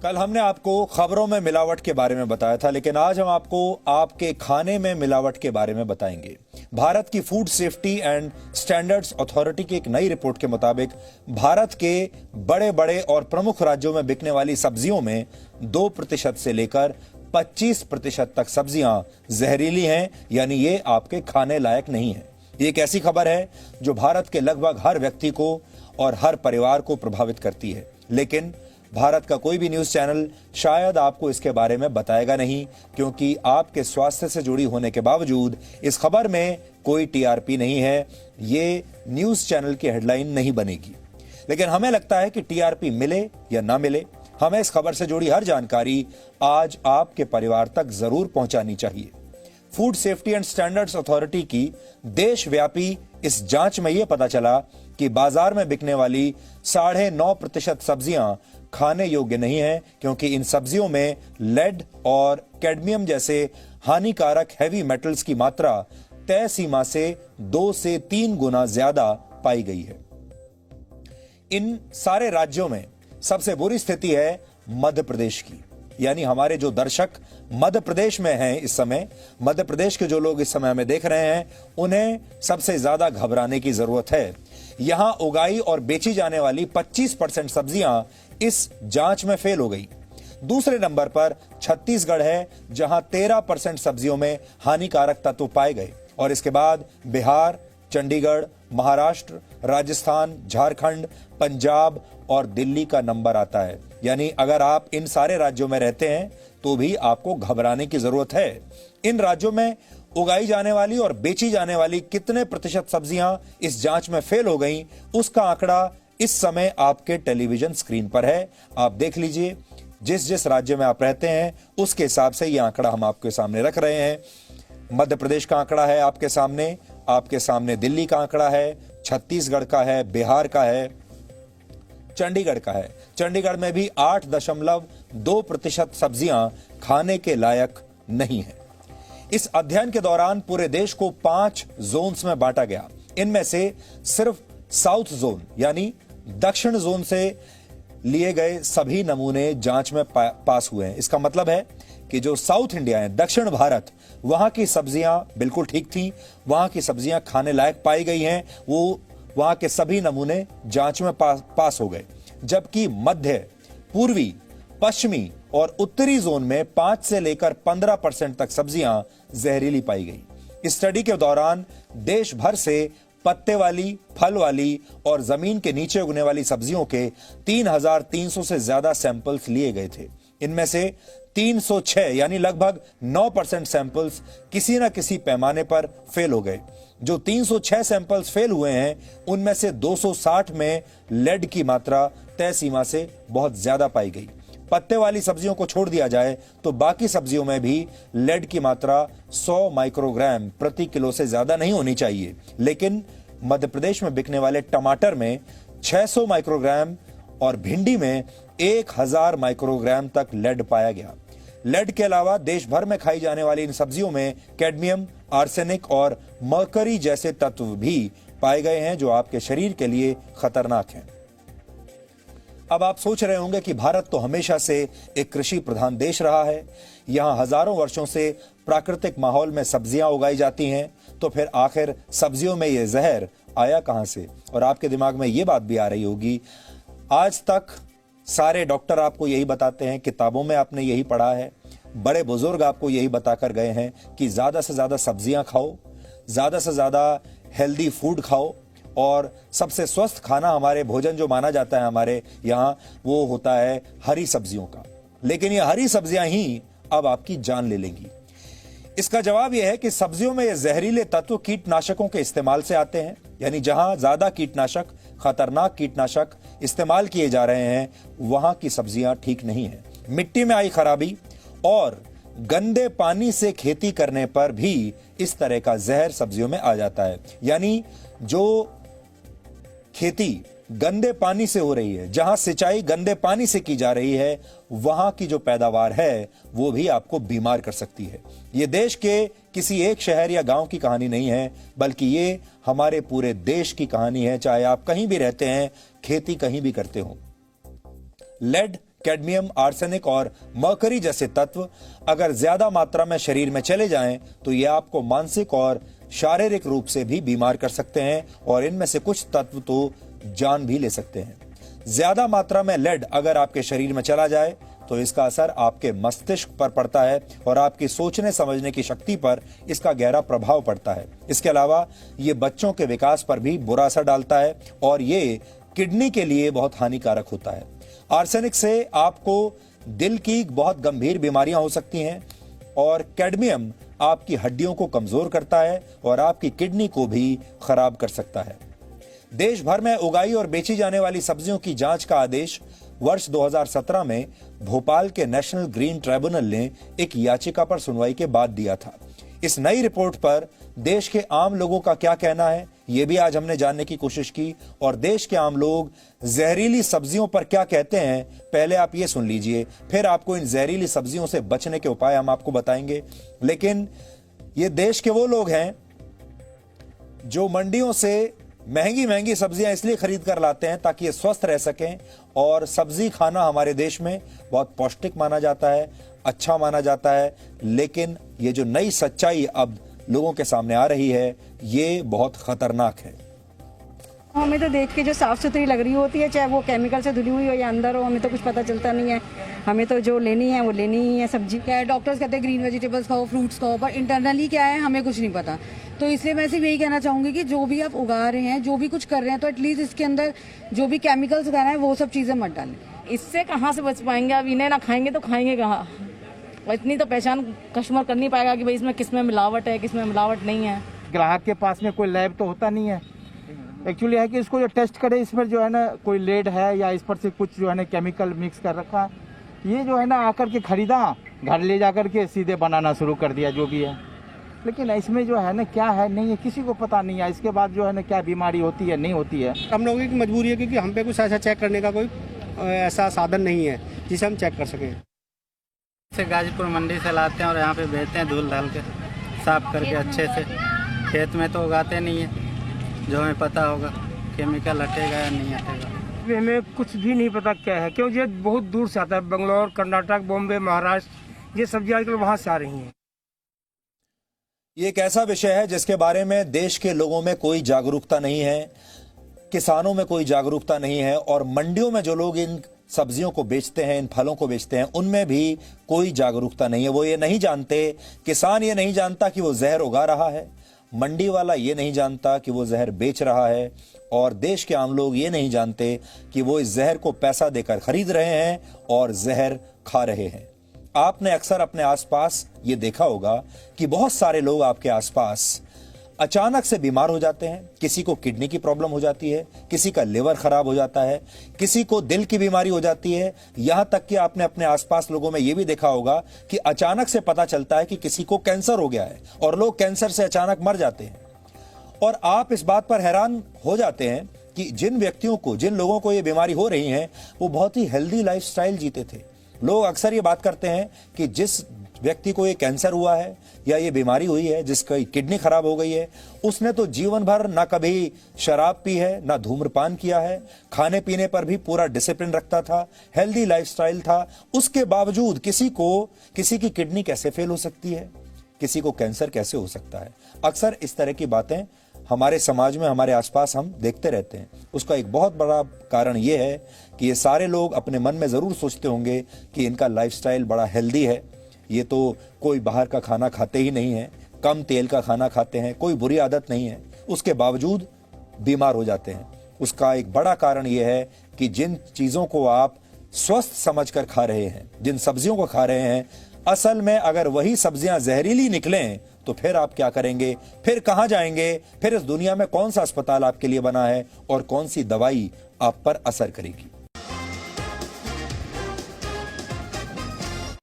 कल हमने आपको खबरों में मिलावट के बारे में बताया था, लेकिन आज हम आपको आपके खाने में मिलावट के बारे में बताएंगे। भारत की food safety and standards authority की एक नई रिपोर्ट के मुताबिक भारत के बड़े बड़े और प्रमुख राज्यों में बिकने वाली सब्जियों में 2% से लेकर 25% तक सब्जियां जहरीली हैं, यानी ये आपके खाने लायक नहीं है। ये एक ऐसी खबर है जो भारत के लगभग हर व्यक्ति को और हर परिवार को प्रभावित करती है, लेकिन भारत का कोई भी न्यूज चैनल शायद आपको इसके बारे में बताएगा नहीं, क्योंकि आपके स्वास्थ्य से जुड़ी होने के बावजूद इस खबर में कोई टीआरपी नहीं है। ये न्यूज चैनल की हेडलाइन नहीं बनेगी, लेकिन हमें लगता है कि टीआरपी मिले या ना मिले, हमें इस खबर से जुड़ी हर जानकारी आज आपके परिवार तक जरूर पहुंचानी चाहिए। Food safety and standards authority की देशव्यापी इस जांच में यह पता चला कि बाजार में बिकने वाली 9.5% सब्जियां खाने योग्य नहीं है, क्योंकि इन सब्जियों में लेड और कैडमियम जैसे हानिकारक हैवी मेटल्स की मात्रा तय सीमा से 2 से 3 गुना ज्यादा पाई गई है। इन सारे राज्यों में सबसे बुरी स्थिति है मध्य प्रदेश की, यानी हमारे जो दर्शक मध्य प्रदेश में हैं इस समय, मध्य प्रदेश के जो लोग इस समय हमें देख रहे हैं, उन्हें सबसे ज्यादा घबराने की जरूरत है। यहां उगाई और बेची जाने वाली 25% सब्जियां इस जांच में फेल हो गई। दूसरे नंबर पर छत्तीसगढ़ है, जहां 13% सब्जियों में हानिकारक तत्व पाए गए, और इसके बाद बिहार, चंडीगढ़, महाराष्ट्र, राजस्थान, झारखंड, पंजाब और दिल्ली का नंबर आता है। यानी अगर आप इन सारे राज्यों में रहते हैं तो भी आपको घबराने की जरूरत है। इन राज्यों में उगाई जाने वाली और बेची जाने वाली कितने प्रतिशत सब्जियां इस जांच में फेल हो गईं, उसका आंकड़ा इस समय आपके टेलीविजन स्क्रीन पर है। आप देख लीजिए, जिस जिस राज्य में आप रहते हैं उसके हिसाब से यह आंकड़ा हम आपके सामने रख रहे हैं। मध्य प्रदेश का आंकड़ा है आपके सामने दिल्ली का आंकड़ा है, छत्तीसगढ़ का है, बिहार का है, चंडीगढ़ का है। चंडीगढ़ में भी 8.2% सब्जियां खाने के लायक नहीं है। इस अध्ययन के दौरान पूरे देश को 5 जोन्स में बांटा गया। इनमें से सिर्फ साउथ जोन यानी दक्षिण जोन से लिए गए सभी नमूने जांच में पास हुए हैं। इसका मतलब है कि जो साउथ इंडिया है, दक्षिण भारत, वहां की सब्जियां बिल्कुल ठीक थी, वहां की सब्जियां खाने लायक पाई गई हैं, वो वहां के सभी नमूने जांच में पास हो गए। जबकि मध्य, पूर्वी, पश्चिमी और उत्तरी जोन में 5 से लेकर 15% तक सब्जियां जहरीली पाई गई। इस स्टडी के दौरान देश भर से पत्ते वाली, फल वाली और जमीन के नीचे उगने वाली सब्जियों के 3,300 से ज्यादा सैंपल्स लिए गए थे। इनमें से 306 यानी लगभग 9% सैंपल्स किसी न किसी पैमाने पर फेल हो गए। जो 306 सैंपल्स फेल हुए हैं, उनमें से 260 में लेड की मात्रा तय सीमा से बहुत ज्यादा पाई गई। पत्ते वाली सब्जियों को छोड़ दिया जाए तो बाकी सब्जियों में भी लेड की मात्रा 100 माइक्रोग्राम प्रति किलो से ज्यादा नहीं होनी चाहिए, लेकिन मध्य प्रदेश में बिकने वाले टमाटर में 600 माइक्रोग्राम और भिंडी में 1000 माइक्रोग्राम तक लेड पाया गया। लेड के अलावा देश भर में खाई जाने वाली इन सब्जियों में कैडमियम, आर्सेनिक और मर्करी जैसे तत्व भी पाए गए हैं, जो आपके शरीर के लिए खतरनाक हैं। अब आप सोच रहे होंगे कि भारत तो हमेशा से एक कृषि प्रधान देश रहा है, यहां हजारों वर्षों से प्राकृतिक माहौल में सब्जियां उगाई जाती हैं, तो फिर आखिर सब्जियों में यह जहर आया कहां से? और आपके दिमाग में यह बात भी आ रही होगी, आज तक सारे डॉक्टर आपको यही बताते हैं, किताबों में आपने यही पढ़ा है, बड़े बुजुर्ग आपको यही बताकर गए हैं कि ज्यादा से ज्यादा सब्जियां खाओ, ज्यादा से ज्यादा हेल्दी फूड खाओ, और सबसे स्वस्थ खाना हमारे भोजन जो माना जाता है हमारे यहाँ, वो होता है हरी सब्जियों का। लेकिन ये हरी सब्जियां ही अब आपकी जान ले लेंगी। इसका जवाब यह है कि सब्जियों में ये जहरीले तत्व कीटनाशकों के इस्तेमाल से आते हैं, यानी जहां ज्यादा कीटनाशक, खतरनाक कीटनाशक इस्तेमाल किए जा रहे हैं, वहां की सब्जियां ठीक नहीं है। मिट्टी में आई खराबी और गंदे पानी से खेती करने पर भी इस तरह का जहर सब्जियों में आ जाता है। यानी जो खेती गंदे पानी से हो रही है, जहां सिंचाई गंदे पानी से की जा रही है, वहां की जो पैदावार है वो भी आपको बीमार कर सकती है। ये देश के किसी एक शहर या गांव की कहानी नहीं है, बल्कि ये हमारे पूरे देश की कहानी है, चाहे आप कहीं भी रहते हैं, खेती कहीं भी करते हो। लेड कैडमियम, आर्सेनिक और मर्करी जैसे तत्व अगर ज्यादा मात्रा में शरीर में चले जाएं तो ये आपको मानसिक और शारीरिक रूप से भी बीमार कर सकते हैं और इनमें से कुछ तत्व तो जान भी ले सकते हैं। ज्यादा मात्रा में लेड अगर आपके शरीर में चला जाए तो इसका असर आपके मस्तिष्क पर पड़ता है और आपकी सोचने समझने की शक्ति पर इसका गहरा प्रभाव पड़ता है। इसके अलावा ये बच्चों के विकास पर भी बुरा असर डालता है और ये किडनी के लिए बहुत हानिकारक होता है। आर्सेनिक से आपको दिल की बहुत गंभीर बीमारियां हो सकती हैं और कैडमियम आपकी हड्डियों को कमजोर करता है और आपकी किडनी को भी खराब कर सकता है। देश भर में उगाई और बेची जाने वाली सब्जियों की जांच का आदेश वर्ष 2017 में भोपाल के नेशनल ग्रीन ट्राइब्यूनल ने एक याचिका पर सुनवाई के बाद दिया था। इस नई रिपोर्ट पर देश के आम लोगों का क्या कहना है, ये भी आज हमने जानने की कोशिश की और देश के आम लोग जहरीली सब्जियों पर क्या कहते हैं, पहले आप ये सुन लीजिए, फिर आपको इन जहरीली सब्जियों से बचने के उपाय हम आपको बताएंगे। लेकिन ये देश के वो लोग हैं जो मंडियों से महंगी महंगी सब्जियां इसलिए खरीद कर लाते हैं ताकि ये स्वस्थ रह सकें और सब्जी खाना हमारे देश में बहुत पौष्टिक माना जाता है, अच्छा माना जाता है। लेकिन ये जो नई सच्चाई अब लोगों के सामने आ रही है ये बहुत खतरनाक है। हमें तो देख के जो साफ सुथरी लग रही होती है, चाहे वो केमिकल से धुली हुई हो या अंदर हो, हमें तो कुछ पता चलता नहीं है। हमें तो जो लेनी है वो लेनी ही है सब्जी। क्या है, डॉक्टर्स कहते हैं ग्रीन वेजिटेबल्स खाओ, फ्रूट्स खाओ, पर इंटरनली क्या है हमें कुछ नहीं पता। तो इसलिए मैं सिर्फ यही कहना चाहूंगी कि जो भी आप उगा रहे हैं, जो भी कुछ कर रहे हैं, तो एटलीस्ट इसके अंदर जो भी केमिकल्स उगा रहे हैं वो सब चीजें मत डालें। इससे कहाँ से बच पाएंगे? अब इन्हें ना खाएंगे तो खाएंगे कहाँ? इतनी तो पहचान कस्टमर कर नहीं पाएगा कि भाई इसमें किसमें मिलावट है, किसमें मिलावट नहीं है। ग्राहक के पास में कोई लैब तो होता नहीं है। एक्चुअली है कि इसको जो टेस्ट करे इसमें जो है ना कोई लेड है या इस पर से कुछ जो है ना केमिकल मिक्स कर रखा है, ये जो है ना आकर के खरीदा, घर ले जाकर के सीधे बनाना शुरू कर दिया जो भी है। लेकिन इसमें जो है ना क्या है नहीं है किसी को पता नहीं है। इसके बाद जो है ना क्या बीमारी होती है नहीं होती है। हम लोगों की मजबूरी है क्योंकि हम पे कुछ ऐसा चेक करने का कोई ऐसा साधन नहीं है जिसे हम चेक कर सकें। से गाजीपुर मंडी से लाते हैं और यहाँ पे बेचते हैं धुल धाल के साफ करके अच्छे से। खेत में तो उगाते नहीं है, जो हमें पता होगा केमिकल हटेगा या नहीं हटेगा। हमें कुछ भी नहीं पता क्या है, क्योंकि ये बहुत दूर से आता है। बंगलौर, कर्नाटक, बॉम्बे, महाराष्ट्र, ये सब्जी आजकल वहाँ से आ रही हैं। ये एक ऐसा विषय है जिसके बारे में देश के लोगों में कोई जागरूकता नहीं है, किसानों में कोई जागरूकता नहीं है और मंडियों में जो लोग इन सब्जियों को बेचते हैं, इन फलों को बेचते हैं, उनमें भी कोई जागरूकता नहीं है। वो ये नहीं जानते, किसान ये नहीं जानता कि वो जहर उगा रहा है, मंडी वाला ये नहीं जानता कि वो जहर बेच रहा है और देश के आम लोग ये नहीं जानते कि वो इस जहर को पैसा देकर खरीद रहे हैं और जहर खा रहे हैं। आपने अक्सर अपने आसपास ये देखा होगा कि बहुत सारे लोग आपके आसपास अचानक से बीमार हो जाते हैं। किसी को किडनी की प्रॉब्लम हो जाती है, किसी का लिवर खराब हो जाता है, किसी को दिल की बीमारी हो जाती है। यहां तक कि आपने अपने आसपास लोगों में यह भी देखा होगा कि अचानक से पता चलता है कि किसी को कैंसर हो गया है और लोग कैंसर से अचानक मर जाते हैं। और आप इस बात पर हैरान हो जाते हैं कि जिन व्यक्तियों को, जिन लोगों को यह बीमारी हो रही है वो बहुत ही हेल्दी लाइफस्टाइल जीते थे। लोग अक्सर ये बात करते हैं कि जिस व्यक्ति को ये कैंसर हुआ है या ये बीमारी हुई है, जिसकी किडनी खराब हो गई है, उसने तो जीवन भर ना कभी शराब पी है, ना धूम्रपान किया है, खाने पीने पर भी पूरा डिसिप्लिन रखता था, हेल्दी लाइफस्टाइल था। उसके बावजूद किसी की किडनी कैसे फेल हो सकती है, किसी को कैंसर कैसे हो सकता है? अक्सर इस तरह की बातें हमारे समाज में, हमारे आसपास हम देखते रहते हैं। उसका एक बहुत बड़ा कारण यह है कि ये सारे लोग अपने मन में जरूर सोचते होंगे कि इनका लाइफस्टाइल बड़ा हेल्दी है, ये तो कोई बाहर का खाना खाते ही नहीं है, कम तेल का खाना खाते हैं, कोई बुरी आदत नहीं है, उसके बावजूद बीमार हो जाते हैं। उसका एक बड़ा कारण यह है कि जिन चीजों को आप स्वस्थ समझकर खा रहे हैं, जिन सब्जियों को खा रहे हैं, असल में अगर वही सब्जियां जहरीली निकलें तो फिर आप क्या करेंगे? फिर कहां जाएंगे? फिर इस दुनिया में कौन सा अस्पताल आपके लिए बना है और कौन सी दवाई आप पर असर करेगी?